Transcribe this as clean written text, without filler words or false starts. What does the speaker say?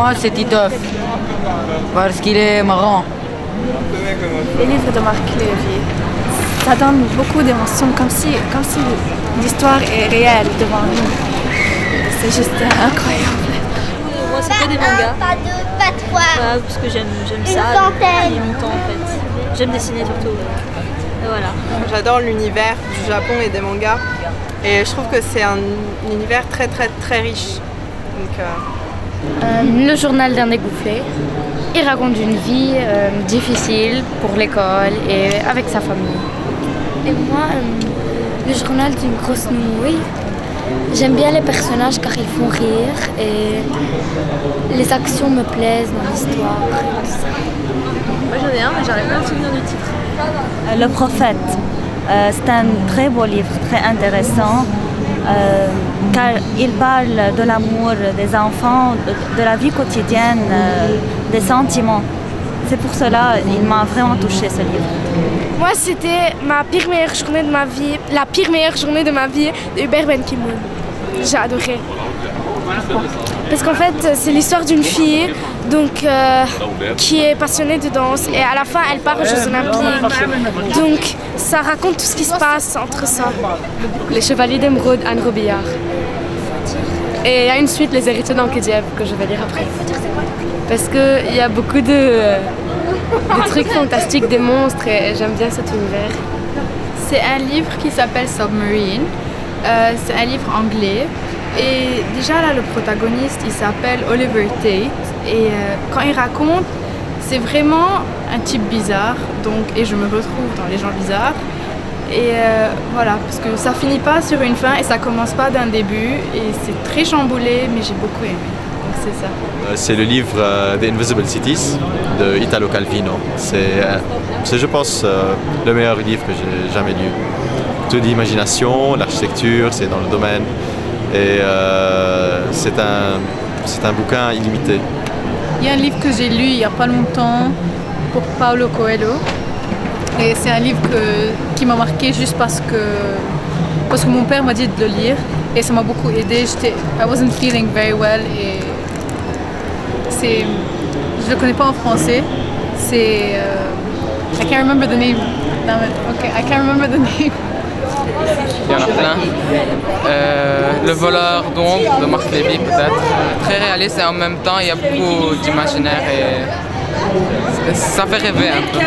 moi, c'est Titeuf. Parce qu'il est marrant. Les livres de Marc Lévy, ça donne beaucoup d'émotions, comme si l'histoire est réelle devant nous. C'est juste incroyable. Moi, c'est que des mangas. Pas deux, pas trois. Voilà, parce que j'aime ça depuis longtemps en fait. J'aime dessiner surtout. Et voilà. J'adore l'univers du Japon et des mangas. Et je trouve que c'est un univers très très très riche. Donc, Le journal d'un dégoûté. Il raconte une vie difficile pour l'école et avec sa famille. Et moi, le journal d'une grosse nouille. J'aime bien les personnages car ils font rire et les actions me plaisent dans l'histoire. Moi j'en ai un, mais j'arrive pas à me souvenir du titre. Le Prophète, c'est un très beau livre, très intéressant, car il parle de l'amour des enfants, de la vie quotidienne, des sentiments. C'est pour cela qu'il m'a vraiment touché ce livre. Moi, c'était ma pire meilleure journée de ma vie, la pire meilleure journée de ma vie de Hubert Benkimoun. J'ai adoré. Parce qu'en fait, c'est l'histoire d'une fille qui est passionnée de danse et à la fin, elle part aux Jeux Olympiques. Donc, ça raconte tout ce qui se passe entre ça. Les Chevaliers d'Émeraude, Anne Robillard. Et il y a une suite, Les Héritiers d'Enkhedjev, que je vais lire après. Parce qu'il y a beaucoup de trucs fantastiques, des monstres, et j'aime bien cet univers. C'est un livre qui s'appelle Submarine. C'est un livre anglais. Et déjà là, le protagoniste, il s'appelle Oliver Tate. Et quand il raconte, c'est vraiment un type bizarre. Et je me retrouve dans les gens bizarres. Et voilà, parce que ça finit pas sur une fin et ça commence pas d'un début. Et c'est très chamboulé, mais j'ai beaucoup aimé. Donc c'est ça. C'est le livre The Invisible Cities de Italo Calvino. C'est je pense, le meilleur livre que j'ai jamais lu. Tout d'imagination, l'architecture, c'est dans le domaine. Et c'est un bouquin illimité. Il y a un livre que j'ai lu il n'y a pas longtemps pour Paulo Coelho. Et c'est un livre qui m'a marqué juste parce que mon père m'a dit de le lire. Et ça m'a beaucoup aidé. I wasn't feeling very well. Et je le connais pas en français. C'est I can't remember the name. Okay, I can't remember the name. Il y en a plein. Le voleur d'ombre de Marc Lévy peut-être. Très réaliste et en même temps il y a beaucoup d'imaginaire et ça fait rêver un peu.